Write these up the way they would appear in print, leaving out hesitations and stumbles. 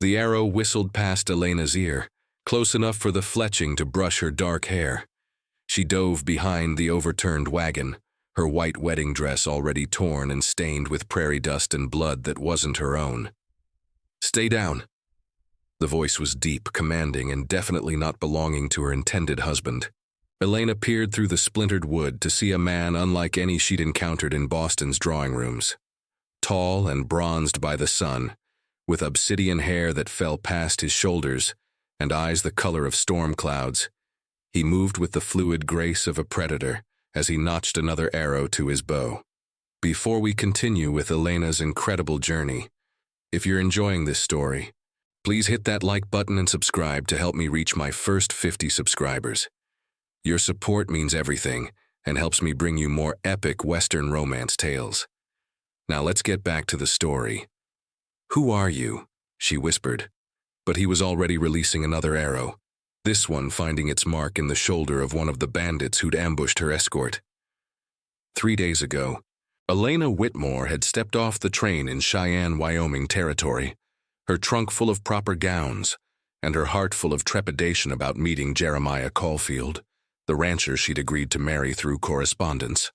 The arrow whistled past Elena's ear, close enough for the fletching to brush her dark hair. She dove behind the overturned wagon, her white wedding dress already torn and stained with prairie dust and blood that wasn't her own. "Stay down." The voice was deep, commanding, and definitely not belonging to her intended husband. Elena peered through the splintered wood to see a man unlike any she'd encountered in Boston's drawing rooms. Tall and bronzed by the sun, with obsidian hair that fell past his shoulders and eyes the color of storm clouds, he moved with the fluid grace of a predator as he notched another arrow to his bow. Before we continue with Elena's incredible journey, if you're enjoying this story, please hit that like button and subscribe to help me reach my first 50 subscribers. Your support means everything and helps me bring you more epic Western romance tales. Now let's get back to the story. "Who are you?" she whispered, but he was already releasing another arrow, this one finding its mark in the shoulder of one of the bandits who'd ambushed her escort. 3 days ago, Elena Whitmore had stepped off the train in Cheyenne, Wyoming territory, her trunk full of proper gowns, and her heart full of trepidation about meeting Jeremiah Caulfield, the rancher she'd agreed to marry through correspondence.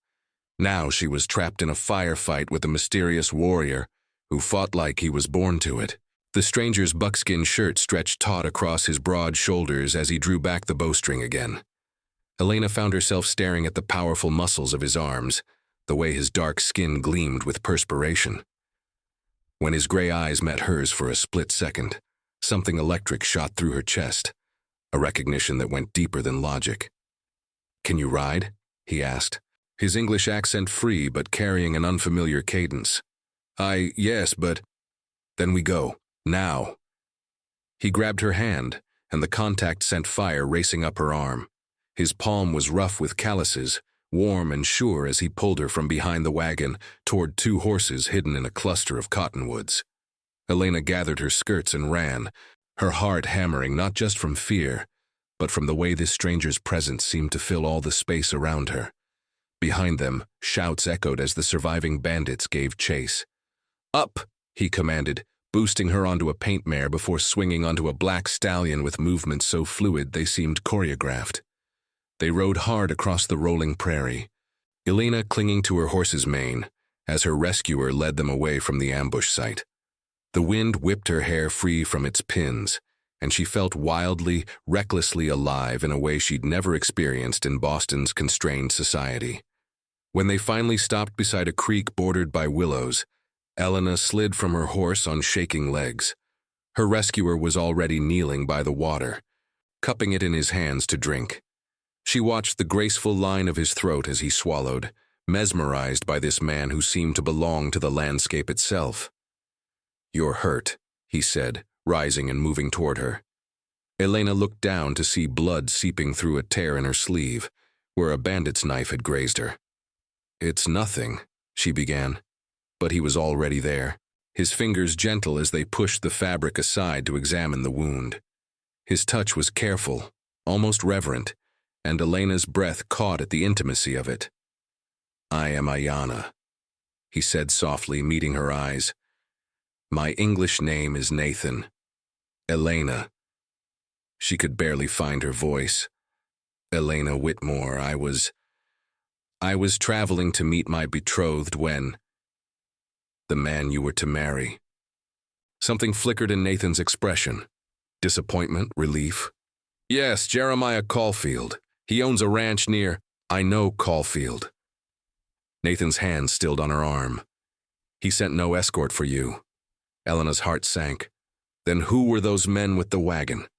Now she was trapped in a firefight with a mysterious warrior who fought like he was born to it. The stranger's buckskin shirt stretched taut across his broad shoulders as he drew back the bowstring again. Elena found herself staring at the powerful muscles of his arms, the way his dark skin gleamed with perspiration. When his gray eyes met hers for a split second, something electric shot through her chest, a recognition that went deeper than logic. "Can you ride?" he asked, his English accent free but carrying an unfamiliar cadence. Yes, but—" "Then we go. Now." He grabbed her hand, and the contact sent fire racing up her arm. His palm was rough with calluses, warm and sure as he pulled her from behind the wagon toward 2 horses hidden in a cluster of cottonwoods. Elena gathered her skirts and ran, her heart hammering not just from fear, but from the way this stranger's presence seemed to fill all the space around her. Behind them, shouts echoed as the surviving bandits gave chase. "Up!" he commanded, boosting her onto a paint mare before swinging onto a black stallion with movements so fluid they seemed choreographed. They rode hard across the rolling prairie, Elena clinging to her horse's mane as her rescuer led them away from the ambush site. The wind whipped her hair free from its pins, and she felt wildly, recklessly alive in a way she'd never experienced in Boston's constrained society. When they finally stopped beside a creek bordered by willows, Elena slid from her horse on shaking legs. Her rescuer was already kneeling by the water, cupping it in his hands to drink. She watched the graceful line of his throat as he swallowed, mesmerized by this man who seemed to belong to the landscape itself. "You're hurt," he said, rising and moving toward her. Elena looked down to see blood seeping through a tear in her sleeve, where a bandit's knife had grazed her. "It's nothing," she began. But he was already there, his fingers gentle as they pushed the fabric aside to examine the wound. His touch was careful, almost reverent, and Elena's breath caught at the intimacy of it. "I am Ayanna," he said softly, meeting her eyes. "My English name is Nathan. Elena." She could barely find her voice. "Elena Whitmore, I was traveling to meet my betrothed when—" "The man you were to marry." Something flickered in Nathan's expression. Disappointment, relief. "Yes, Jeremiah Caulfield. He owns a ranch near—" "I know Caulfield." Nathan's hand stilled on her arm. "He sent no escort for you." Elena's heart sank. Then who were those men with the wagon?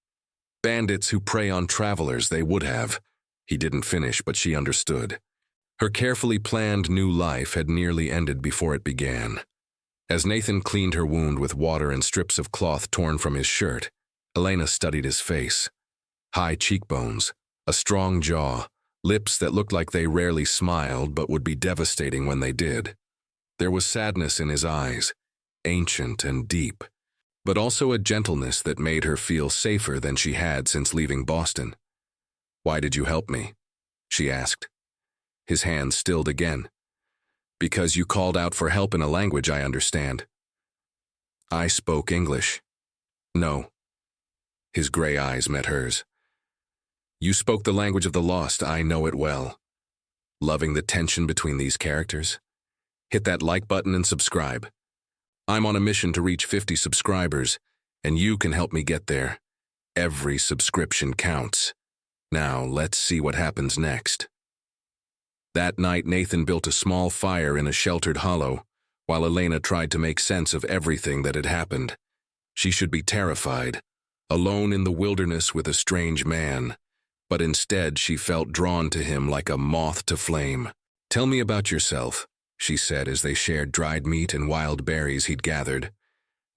Bandits who prey on travelers, they would have. He didn't finish, but she understood. Her carefully planned new life had nearly ended before it began. As Nathan cleaned her wound with water and strips of cloth torn from his shirt, Elena studied his face. High cheekbones, a strong jaw, lips that looked like they rarely smiled but would be devastating when they did. There was sadness in his eyes, ancient and deep, but also a gentleness that made her feel safer than she had since leaving Boston. "Why did you help me?" she asked. His hand stilled again. "Because you called out for help in a language I understand." "I spoke English." No. His gray eyes met hers. You spoke the language of the lost, I know it well. Loving the tension between these characters? Hit that like button and subscribe. I'm on a mission to reach 50 subscribers, and you can help me get there. Every subscription counts. Now, let's see what happens next. That night, Nathan built a small fire in a sheltered hollow, while Elena tried to make sense of everything that had happened. She should be terrified, alone in the wilderness with a strange man, but instead she felt drawn to him like a moth to flame. Tell me about yourself, she said as they shared dried meat and wild berries he'd gathered.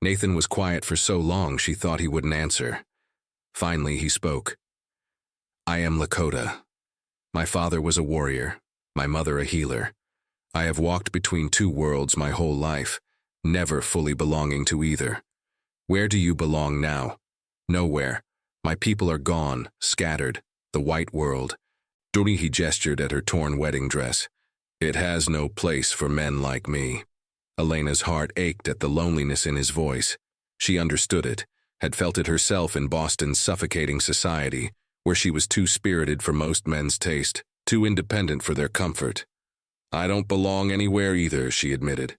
Nathan was quiet for so long she thought he wouldn't answer. Finally, he spoke. I am Lakota. My father was a warrior, my mother a healer. I have walked between two worlds my whole life, never fully belonging to either. Where do you belong now? Nowhere. My people are gone, scattered, the white world. He gestured at her torn wedding dress. It has no place for men like me. Elena's heart ached at the loneliness in his voice. She understood it, had felt it herself in Boston's suffocating society, where she was too spirited for most men's taste, too independent for their comfort. I don't belong anywhere either, she admitted.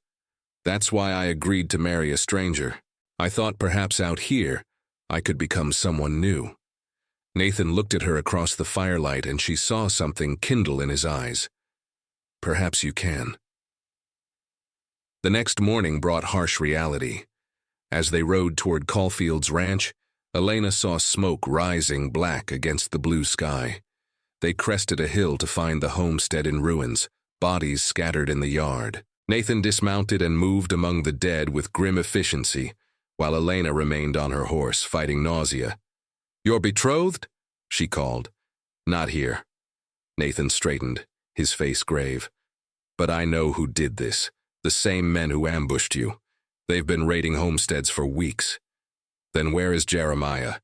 That's why I agreed to marry a stranger. I thought perhaps out here, I could become someone new. Nathan looked at her across the firelight and she saw something kindle in his eyes. Perhaps you can. The next morning brought harsh reality. As they rode toward Caulfield's ranch, Elena saw smoke rising black against the blue sky. They crested a hill to find the homestead in ruins, bodies scattered in the yard. Nathan dismounted and moved among the dead with grim efficiency, while Elena remained on her horse, fighting nausea. You're betrothed? She called. Not here. Nathan straightened, his face grave. But I know who did this. The same men who ambushed you. They've been raiding homesteads for weeks. Then where is Jeremiah?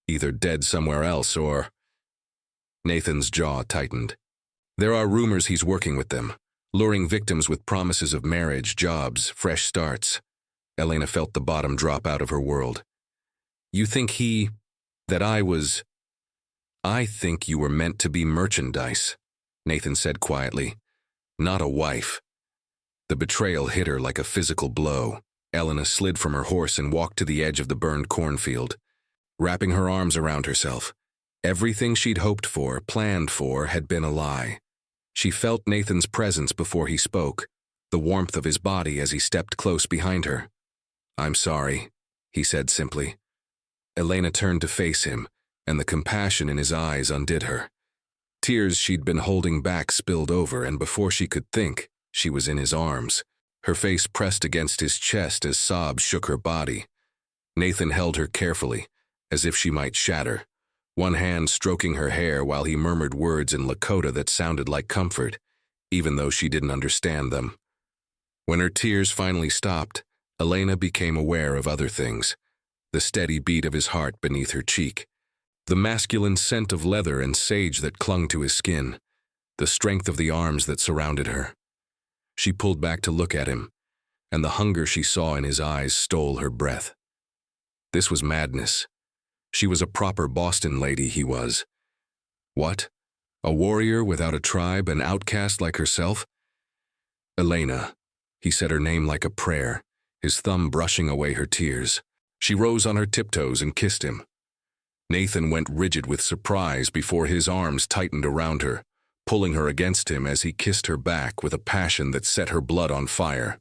Either dead somewhere else or... Nathan's jaw tightened. There are rumors he's working with them, luring victims with promises of marriage, jobs, fresh starts. Elena felt the bottom drop out of her world. You think I think you were meant to be merchandise, Nathan said quietly. Not a wife. The betrayal hit her like a physical blow. Elena slid from her horse and walked to the edge of the burned cornfield, wrapping her arms around herself. Everything she'd hoped for, planned for, had been a lie. She felt Nathan's presence before he spoke, the warmth of his body as he stepped close behind her. I'm sorry, he said simply. Elena turned to face him, and the compassion in his eyes undid her. Tears she'd been holding back spilled over, and before she could think, she was in his arms, her face pressed against his chest as sobs shook her body. Nathan held her carefully, as if she might shatter, one hand stroking her hair while he murmured words in Lakota that sounded like comfort, even though she didn't understand them. When her tears finally stopped, Elena became aware of other things, the steady beat of his heart beneath her cheek, the masculine scent of leather and sage that clung to his skin, the strength of the arms that surrounded her. She pulled back to look at him, and the hunger she saw in his eyes stole her breath. This was madness. She was a proper Boston lady, he was. What? A warrior without a tribe, an outcast like herself? Elena. He said her name like a prayer, his thumb brushing away her tears. She rose on her tiptoes and kissed him. Nathan went rigid with surprise before his arms tightened around her, pulling her against him as he kissed her back with a passion that set her blood on fire.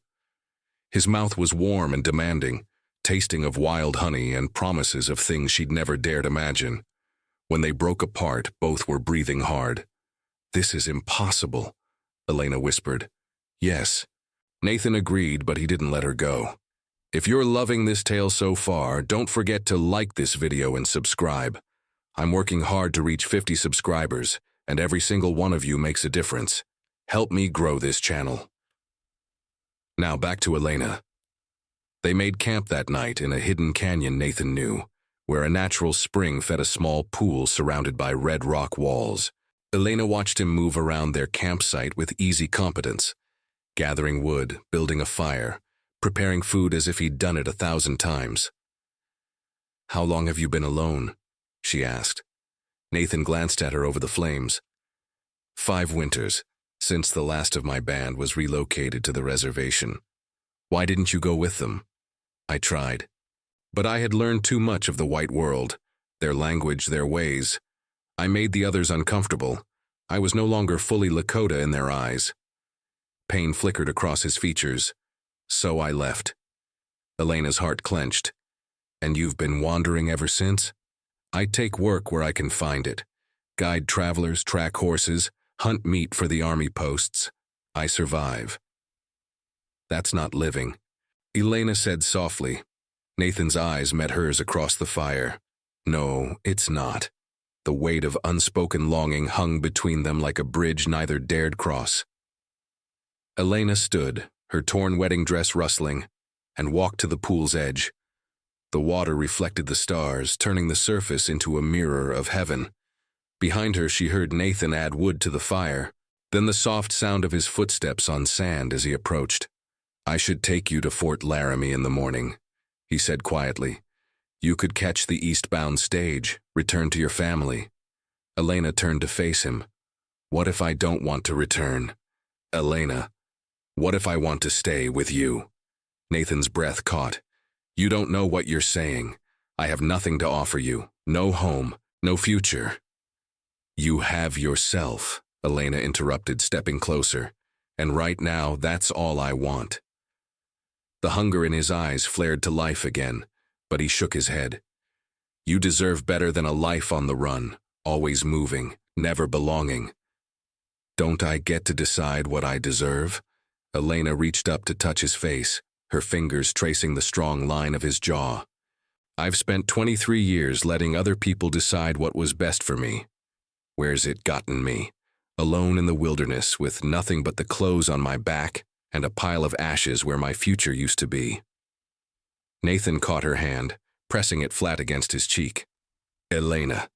His mouth was warm and demanding, tasting of wild honey and promises of things she'd never dared imagine. When they broke apart, both were breathing hard. This is impossible, Elena whispered. Yes. Nathan agreed, but he didn't let her go. If you're loving this tale so far, don't forget to like this video and subscribe. I'm working hard to reach 50 subscribers, and every single one of you makes a difference. Help me grow this channel. Now back to Elena. They made camp that night in a hidden canyon Nathan knew, where a natural spring fed a small pool surrounded by red rock walls. Elena watched him move around their campsite with easy competence, gathering wood, building a fire, preparing food as if he'd done it 1,000 times. How long have you been alone? She asked. Nathan glanced at her over the flames. 5 winters, since the last of my band was relocated to the reservation. Why didn't you go with them? I tried. But I had learned too much of the white world, their language, their ways. I made the others uncomfortable. I was no longer fully Lakota in their eyes. Pain flickered across his features. So I left. Elena's heart clenched. And you've been wandering ever since? I take work where I can find it. Guide travelers, track horses, hunt meat for the army posts. I survive. That's not living, Elena said softly. Nathan's eyes met hers across the fire. No, it's not. The weight of unspoken longing hung between them like a bridge neither dared cross. Elena stood, her torn wedding dress rustling, and walked to the pool's edge. The water reflected the stars, turning the surface into a mirror of heaven. Behind her, she heard Nathan add wood to the fire, then the soft sound of his footsteps on sand as he approached. I should take you to Fort Laramie in the morning, he said quietly. You could catch the eastbound stage, return to your family. Elena turned to face him. What if I don't want to return? Elena, what if I want to stay with you? Nathan's breath caught. You don't know what you're saying. I have nothing to offer you. No home, no future. You have yourself, Elena interrupted, stepping closer. And right now, that's all I want. The hunger in his eyes flared to life again, but he shook his head. You deserve better than a life on the run, always moving, never belonging. Don't I get to decide what I deserve? Elena reached up to touch his face, her fingers tracing the strong line of his jaw. I've spent 23 years letting other people decide what was best for me. Where's it gotten me? Alone in the wilderness with nothing but the clothes on my back and a pile of ashes where my future used to be. Nathan caught her hand, pressing it flat against his cheek. Elena,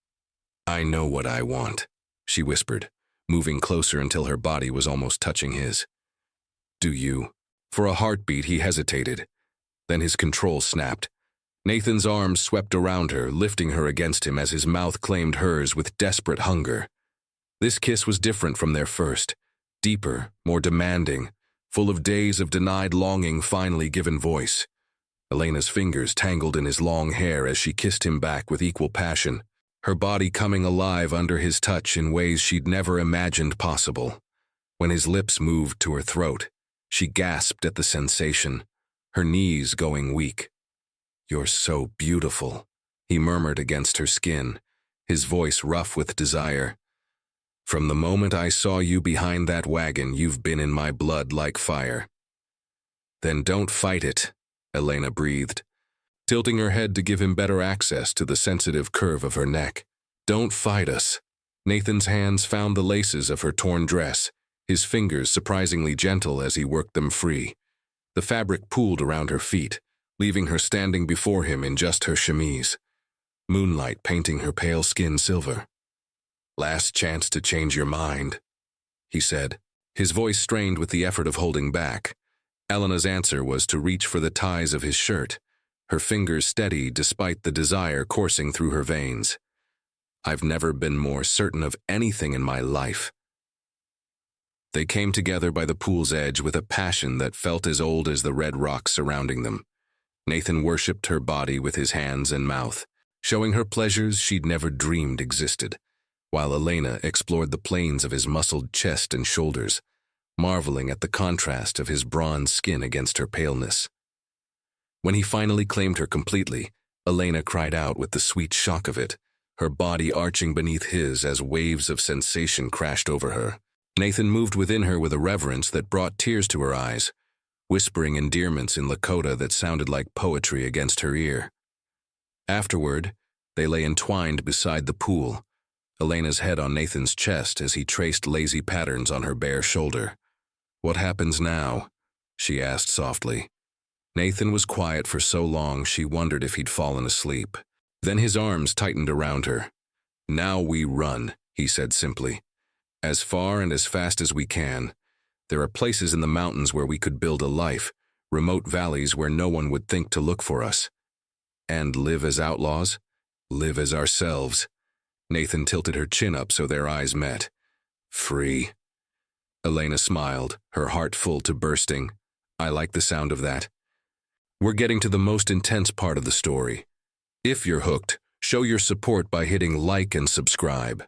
I know what I want, she whispered, moving closer until her body was almost touching his. Do you? For a heartbeat, he hesitated. Then his control snapped. Nathan's arms swept around her, lifting her against him as his mouth claimed hers with desperate hunger. This kiss was different from their first, deeper, more demanding, full of days of denied longing finally given voice. Elena's fingers tangled in his long hair as she kissed him back with equal passion, her body coming alive under his touch in ways she'd never imagined possible. When his lips moved to her throat, she gasped at the sensation, her knees going weak. You're so beautiful, he murmured against her skin, his voice rough with desire. From the moment I saw you behind that wagon, you've been in my blood like fire. Then don't fight it, Elena breathed, tilting her head to give him better access to the sensitive curve of her neck. Don't fight us. Nathan's hands found the laces of her torn dress, his fingers surprisingly gentle as he worked them free. The fabric pooled around her feet, leaving her standing before him in just her chemise, moonlight painting her pale skin silver. Last chance to change your mind, he said, his voice strained with the effort of holding back. Elena's answer was to reach for the ties of his shirt, her fingers steady despite the desire coursing through her veins. I've never been more certain of anything in my life. They came together by the pool's edge with a passion that felt as old as the red rocks surrounding them. Nathan worshipped her body with his hands and mouth, showing her pleasures she'd never dreamed existed, while Elena explored the planes of his muscled chest and shoulders, marveling at the contrast of his bronze skin against her paleness. When he finally claimed her completely, Elena cried out with the sweet shock of it, her body arching beneath his as waves of sensation crashed over her. Nathan moved within her with a reverence that brought tears to her eyes, whispering endearments in Lakota that sounded like poetry against her ear. Afterward, they lay entwined beside the pool, Elena's head on Nathan's chest as he traced lazy patterns on her bare shoulder. What happens now? She asked softly. Nathan was quiet for so long she wondered if he'd fallen asleep. Then his arms tightened around her. Now we run, he said simply. As far and as fast as we can. There are places in the mountains where we could build a life, remote valleys where no one would think to look for us. And live as outlaws? Live as ourselves. Nathan tilted her chin up so their eyes met. Free. Elena smiled, her heart full to bursting. I like the sound of that. We're getting to the most intense part of the story. If you're hooked, show your support by hitting like and subscribe.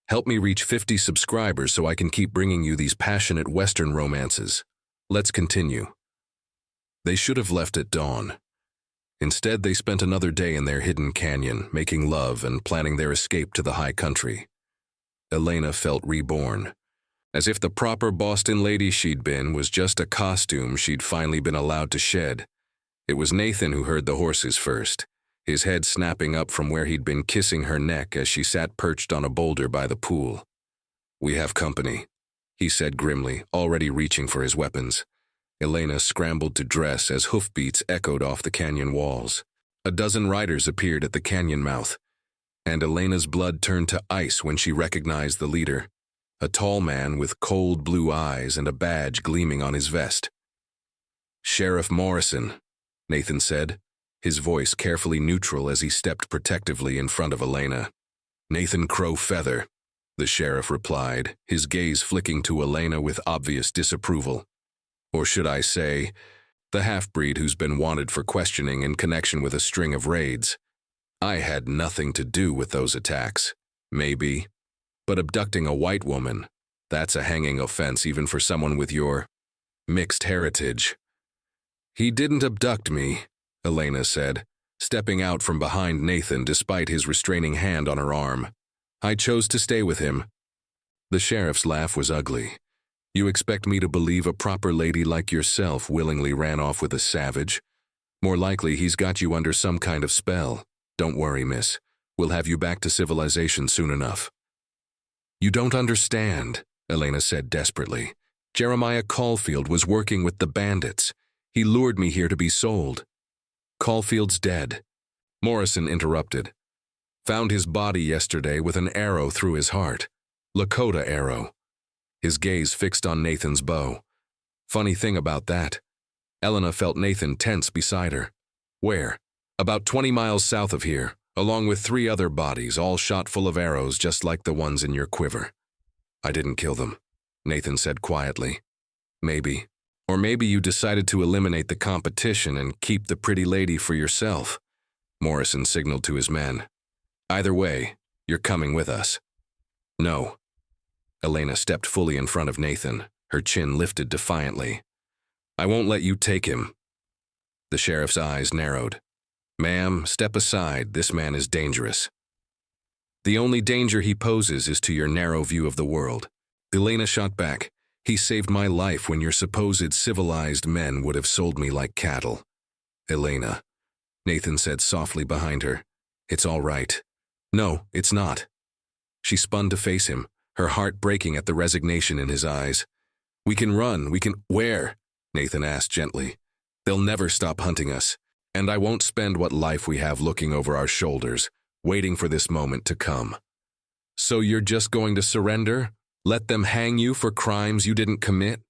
Help me reach 50 subscribers so I can keep bringing you these passionate Western romances. Let's continue. They should have left at dawn. Instead, they spent another day in their hidden canyon, making love and planning their escape to the high country. Elena felt reborn. As if the proper Boston lady she'd been was just a costume she'd finally been allowed to shed. It was Nathan who heard the horses first, his head snapping up from where he'd been kissing her neck as she sat perched on a boulder by the pool. We have company, he said grimly, already reaching for his weapons. Elena scrambled to dress as hoofbeats echoed off the canyon walls. A dozen riders appeared at the canyon mouth, and Elena's blood turned to ice when she recognized the leader, a tall man with cold blue eyes and a badge gleaming on his vest. Sheriff Morrison, Nathan said, his voice carefully neutral as he stepped protectively in front of Elena. Nathan Crow Feather, the sheriff replied, his gaze flicking to Elena with obvious disapproval. Or should I say, the half-breed who's been wanted for questioning in connection with a string of raids. I had nothing to do with those attacks, maybe, but abducting a white woman, that's a hanging offense even for someone with your mixed heritage. He didn't abduct me, Elena said, stepping out from behind Nathan despite his restraining hand on her arm. I chose to stay with him. The sheriff's laugh was ugly. You expect me to believe a proper lady like yourself willingly ran off with a savage? More likely he's got you under some kind of spell. Don't worry, miss. We'll have you back to civilization soon enough. You don't understand, Elena said desperately. Jeremiah Caulfield was working with the bandits. He lured me here to be sold. Caulfield's dead. Morrison interrupted. Found his body yesterday with an arrow through his heart. Lakota arrow. His gaze fixed on Nathan's bow. Funny thing about that. Elena felt Nathan tense beside her. Where? About 20 miles south of here, along with 3 other bodies, all shot full of arrows just like the ones in your quiver. I didn't kill them, Nathan said quietly. Maybe. Or maybe you decided to eliminate the competition and keep the pretty lady for yourself. Morrison signaled to his men. Either way, you're coming with us. No. Elena stepped fully in front of Nathan, her chin lifted defiantly. I won't let you take him. The sheriff's eyes narrowed. Ma'am, step aside, this man is dangerous. The only danger he poses is to your narrow view of the world. Elena shot back. He saved my life when your supposed civilized men would have sold me like cattle. Elena, Nathan said softly behind her. It's all right. No, it's not. She spun to face him, her heart breaking at the resignation in his eyes. We can run, we can— Where? Nathan asked gently. They'll never stop hunting us, and I won't spend what life we have looking over our shoulders, waiting for this moment to come. So you're just going to surrender? Let them hang you for crimes you didn't commit?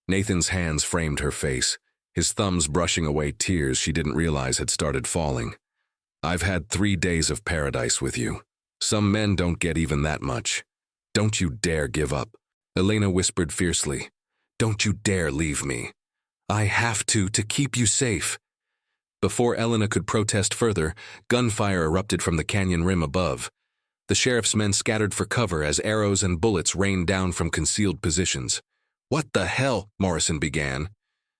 Nathan's hands framed her face, his thumbs brushing away tears she didn't realize had started falling. I've had 3 days of paradise with you. Some men don't get even that much. Don't you dare give up, Elena whispered fiercely. Don't you dare leave me. I have to keep you safe. Before Elena could protest further, gunfire erupted from the canyon rim above. The sheriff's men scattered for cover as arrows and bullets rained down from concealed positions. What the hell? Morrison began,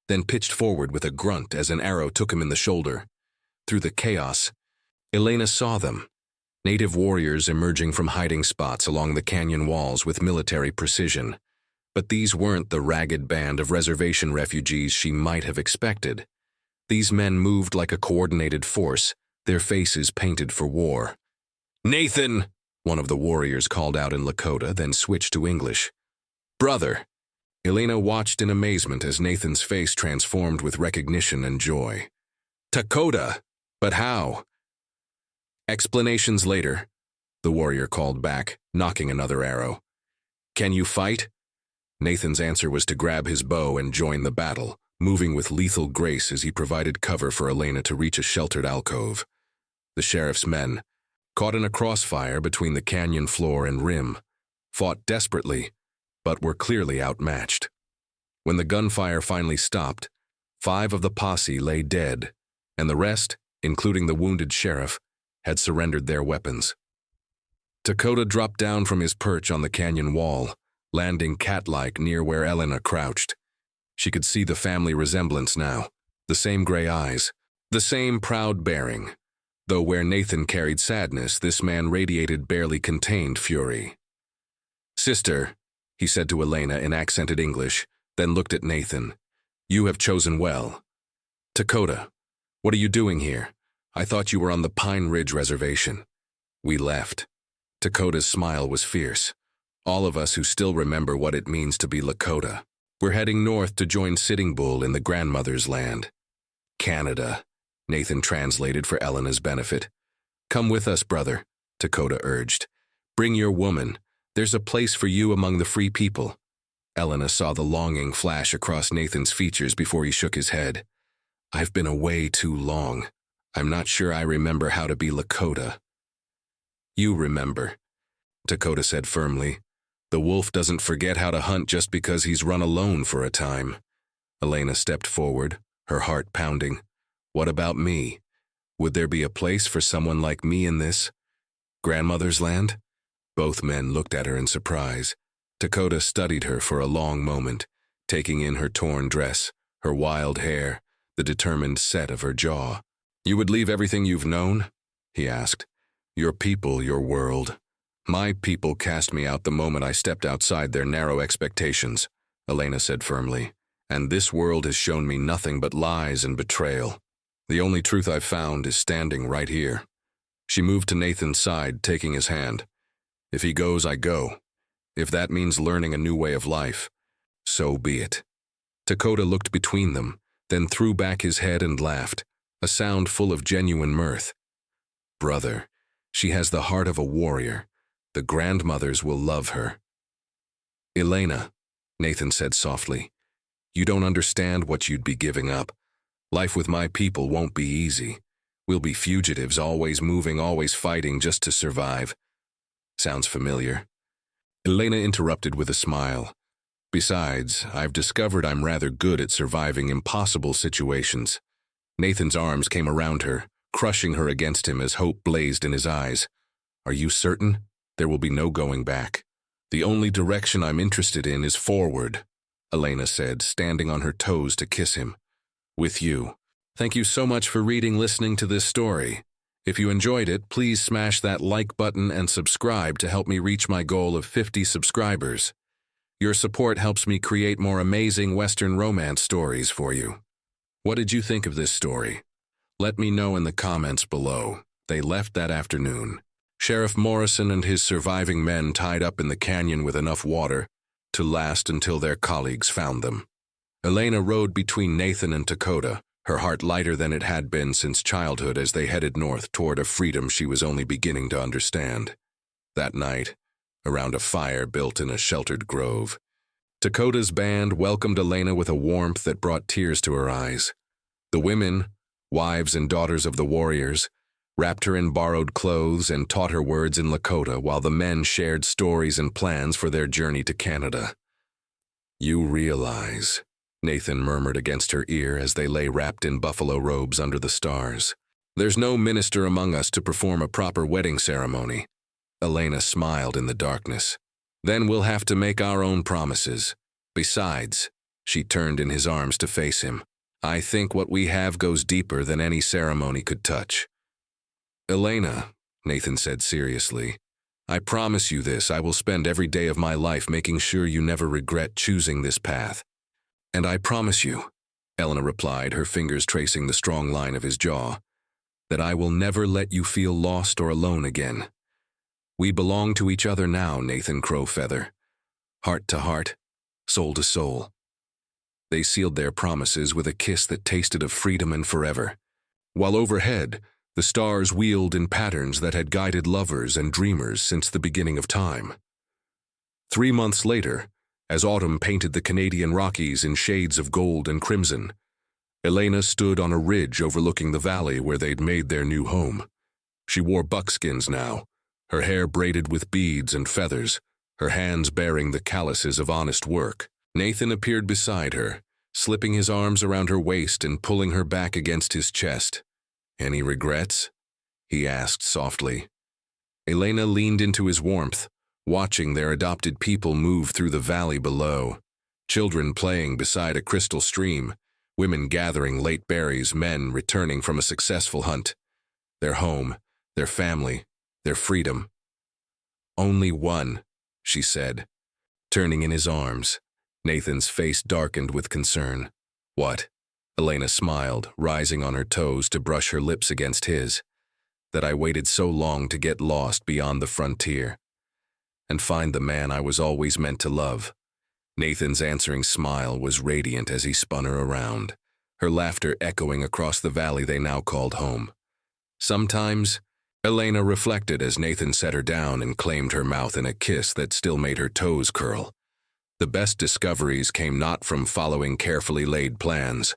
then pitched forward with a grunt as an arrow took him in the shoulder. Through the chaos, Elena saw them. Native warriors emerging from hiding spots along the canyon walls with military precision. But these weren't the ragged band of reservation refugees she might have expected. These men moved like a coordinated force, their faces painted for war. Nathan! One of the warriors called out in Lakota, then switched to English. Brother! Elena watched in amazement as Nathan's face transformed with recognition and joy. Dakota! But how? Explanations later, the warrior called back, knocking another arrow. Can you fight? Nathan's answer was to grab his bow and join the battle, moving with lethal grace as he provided cover for Elena to reach a sheltered alcove. The sheriff's men, caught in a crossfire between the canyon floor and rim, fought desperately, but were clearly outmatched. When the gunfire finally stopped, 5 of the posse lay dead, and the rest, including the wounded sheriff, had surrendered their weapons. Dakota dropped down from his perch on the canyon wall, landing cat-like near where Elena crouched. She could see the family resemblance now, the same gray eyes, the same proud bearing, though where Nathan carried sadness, this man radiated barely contained fury. "Sister," he said to Elena in accented English, then looked at Nathan. "You have chosen well." "Dakota, what are you doing here? I thought you were on the Pine Ridge Reservation." "We left." Dakota's smile was fierce. "All of us who still remember what it means to be Lakota. We're heading north to join Sitting Bull in the grandmother's land." "Canada," Nathan translated for Elena's benefit. "Come with us, brother," Dakota urged. "Bring your woman. There's a place for you among the free people." Elena saw the longing flash across Nathan's features before he shook his head. "I've been away too long. I'm not sure I remember how to be Lakota." "You remember," Dakota said firmly. "The wolf doesn't forget how to hunt just because he's run alone for a time." Elena stepped forward, her heart pounding. "What about me? Would there be a place for someone like me in this grandmother's land?" Both men looked at her in surprise. Dakota studied her for a long moment, taking in her torn dress, her wild hair, the determined set of her jaw. "You would leave everything you've known?" he asked. "Your people, your world." "My people cast me out the moment I stepped outside their narrow expectations," Elena said firmly. "And this world has shown me nothing but lies and betrayal. The only truth I've found is standing right here." She moved to Nathan's side, taking his hand. "If he goes, I go. If that means learning a new way of life, so be it." Dakota looked between them, then threw back his head and laughed, a sound full of genuine mirth. "Brother, she has the heart of a warrior. The grandmothers will love her." "Elena," Nathan said softly, "you don't understand what you'd be giving up. Life with my people won't be easy. We'll be fugitives, always moving, always fighting just to survive." "Sounds familiar." Elena interrupted with a smile. "Besides, I've discovered I'm rather good at surviving impossible situations." Nathan's arms came around her, crushing her against him as hope blazed in his eyes. "Are you certain? There will be no going back." "The only direction I'm interested in is forward," Elena said, standing on her toes to kiss him. "With you. Thank you so much for listening to this story. If you enjoyed it, please smash that like button and subscribe to help me reach my goal of 50 subscribers. Your support helps me create more amazing Western romance stories for you. What did you think of this story? Let me know in the comments below. They left that afternoon. Sheriff Morrison and his surviving men tied up in the canyon with enough water to last until their colleagues found them. Elena rode between Nathan and Dakota, her heart lighter than it had been since childhood as they headed north toward a freedom she was only beginning to understand. That night, around a fire built in a sheltered grove, Dakota's band welcomed Elena with a warmth that brought tears to her eyes. The women, wives and daughters of the warriors, wrapped her in borrowed clothes and taught her words in Lakota while the men shared stories and plans for their journey to Canada. "You realize," Nathan murmured against her ear as they lay wrapped in buffalo robes under the stars. "There's no minister among us to perform a proper wedding ceremony." Elena smiled in the darkness. "Then we'll have to make our own promises. Besides," she turned in his arms to face him, "I think what we have goes deeper than any ceremony could touch." "Elena," Nathan said seriously, "I promise you this, I will spend every day of my life making sure you never regret choosing this path." "And I promise you," Elena replied, her fingers tracing the strong line of his jaw, "that I will never let you feel lost or alone again. We belong to each other now, Nathan Crowfeather. Heart to heart, soul to soul." They sealed their promises with a kiss that tasted of freedom and forever. While overhead, the stars wheeled in patterns that had guided lovers and dreamers since the beginning of time. 3 months later, as autumn painted the Canadian Rockies in shades of gold and crimson. Elena stood on a ridge overlooking the valley where they'd made their new home. She wore buckskins now, her hair braided with beads and feathers, her hands bearing the calluses of honest work. Nathan appeared beside her, slipping his arms around her waist and pulling her back against his chest. "Any regrets?" he asked softly. Elena leaned into his warmth, watching their adopted people move through the valley below. Children playing beside a crystal stream, women gathering late berries, men returning from a successful hunt. Their home, their family, their freedom. "Only one," she said, turning in his arms. Nathan's face darkened with concern. "What?" Elena smiled, rising on her toes to brush her lips against his. "That I waited so long to get lost beyond the frontier and find the man I was always meant to love." Nathan's answering smile was radiant as he spun her around, her laughter echoing across the valley they now called home. "Sometimes," Elena reflected as Nathan set her down and claimed her mouth in a kiss that still made her toes curl. "The best discoveries came not from following carefully laid plans,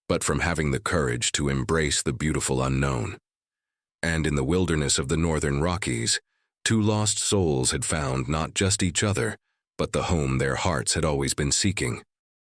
but from having the courage to embrace the beautiful unknown." And in the wilderness of the northern Rockies, two lost souls had found not just each other, but the home their hearts had always been seeking.